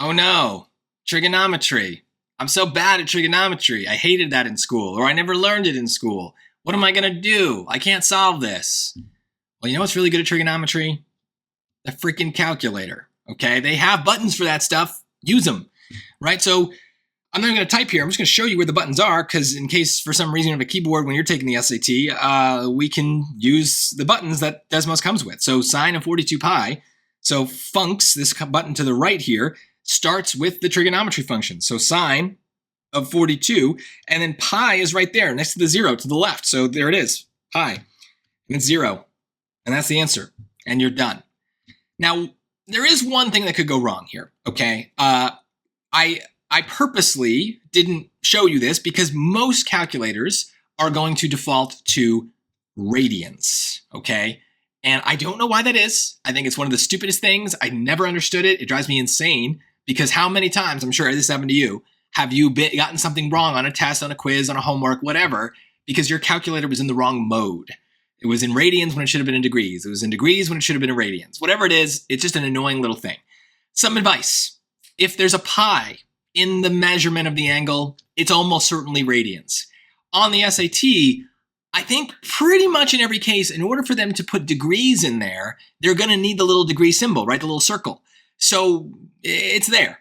Oh no, trigonometry. I'm so bad at trigonometry. I hated that in school, or I never learned it in school. What am I going to do? I can't solve this. Well, you know what's really good at trigonometry? The freaking calculator, okay? They have buttons for that stuff. Use them, right? So I'm not going to type here. I'm just going to show you where the buttons are because in case for some reason you have a keyboard when you're taking the SAT, we can use the buttons that Desmos comes with. So sine of 42 pi. So funcs, this button to the right here, starts with the trigonometry function. So sine of 42, and then pi is right there next to the 0 to the left. So there it is, pi, and it's 0. And that's the answer, and you're done. Now, there is one thing that could go wrong here, okay? I purposely didn't show you this because most calculators are going to default to radians, okay? And I don't know why that is. I think it's one of the stupidest things. I never understood it. It drives me insane because how many times, I'm sure this happened to you, have you gotten something wrong on a test, on a quiz, on a homework, whatever, because your calculator was in the wrong mode. It was in radians when it should have been in degrees. It was in degrees when it should have been in radians. Whatever it is, it's just an annoying little thing. Some advice. If there's a pi in the measurement of the angle, it's almost certainly radians. On the SAT, I think pretty much in every case, in order for them to put degrees in there, they're going to need the little degree symbol, right? The little circle. So it's there.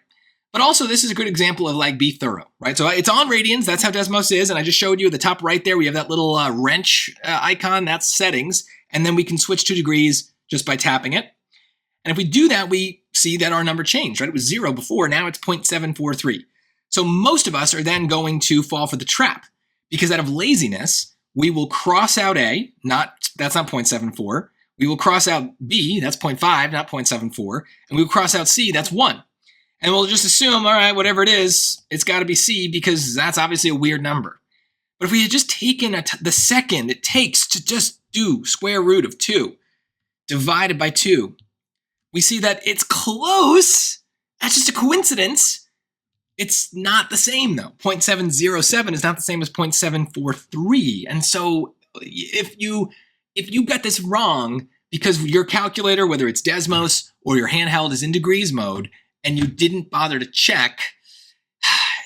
But also, this is a good example of like, be thorough, right? So it's on radians. That's how Desmos is. And I just showed you at the top right there, we have that little wrench icon. That's settings. And then we can switch to degrees just by tapping it. And if we do that, we see that our number changed, right? It was 0 before. Now it's 0.743. So most of us are then going to fall for the trap because out of laziness, we will cross out A, that's not 0.74. We will cross out B, that's 0.5, not 0.74. And we will cross out C, that's 1. And we'll just assume, all right, whatever it is, it's got to be C because that's obviously a weird number. But if we had just taken the second it takes to just do square root of 2 divided by 2, we see that it's close. That's just a coincidence. It's not the same though. 0.707 is not the same as 0.743. And so if you got this wrong because your calculator, whether it's Desmos or your handheld is in degrees mode, and you didn't bother to check,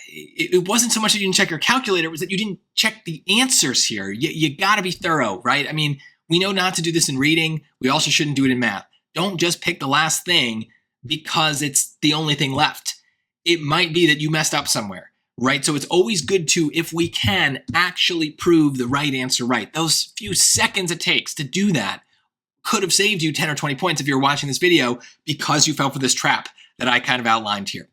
it wasn't so much that you didn't check your calculator, it was that you didn't check the answers here. You got to be thorough, right? I mean, we know not to do this in reading. We also shouldn't do it in math. Don't just pick the last thing because it's the only thing left. It might be that you messed up somewhere, right? So it's always good to, if we can, actually prove the right answer right. Those few seconds it takes to do that could have saved you 10 or 20 points if you're watching this video because you fell for this trap that I kind of outlined here.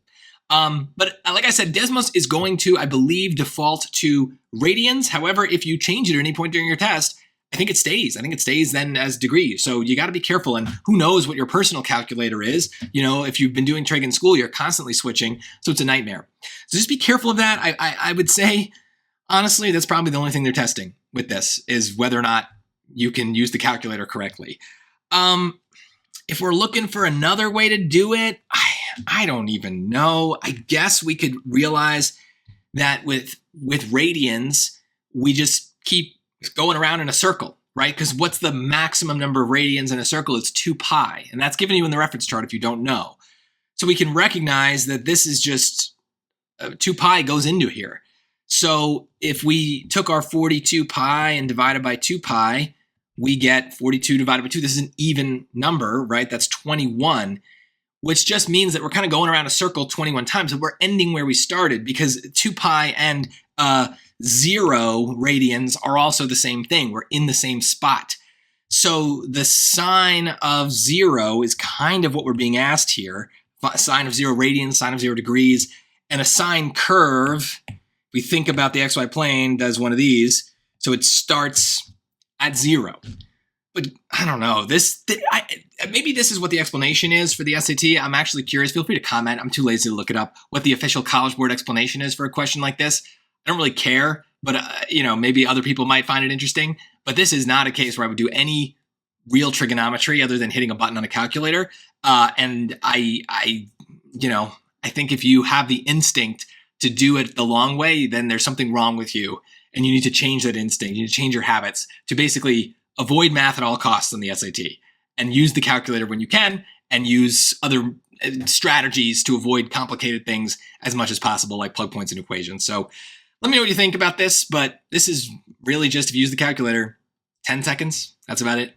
But like I said, Desmos is going to, I believe, default to radians. However, if you change it at any point during your test, I think it stays. I think it stays then as degrees. So you got to be careful. And who knows what your personal calculator is. You know, if you've been doing trig in school, you're constantly switching. So it's a nightmare. So just be careful of that. I would say, honestly, that's probably the only thing they're testing with this is whether or not you can use the calculator correctly. If we're looking for another way to do it, I don't even know. I guess we could realize that with radians, we just keep going around in a circle, right? Because what's the maximum number of radians in a circle? It's 2 pi. And that's given you in the reference chart if you don't know. So we can recognize that this is just 2 pi goes into here. So if we took our 42 pi and divided by 2 pi, we get 42 divided by 2. This is an even number, right? That's 21, which just means that we're kind of going around a circle 21 times. So we're ending where we started because 2 pi and 0 radians are also the same thing. We're in the same spot. So the sine of 0 is kind of what we're being asked here. Sine of 0 radians, sine of 0 degrees, and a sine curve, if we think about the xy plane, does one of these. So it starts at 0. But I don't know. Maybe this is what the explanation is for the SAT. I'm actually curious. Feel free to comment. I'm too lazy to look it up. What the official College Board explanation is for a question like this. I don't really care, but maybe other people might find it interesting. But this is not a case where I would do any real trigonometry other than hitting a button on a calculator. And I think if you have the instinct to do it the long way, then there's something wrong with you. And you need to change that instinct. You need to change your habits to basically avoid math at all costs on the SAT and use the calculator when you can and use other strategies to avoid complicated things as much as possible, like plug points and equations. So let me know what you think about this, but this is really just, if you use the calculator, 10 seconds. That's about it.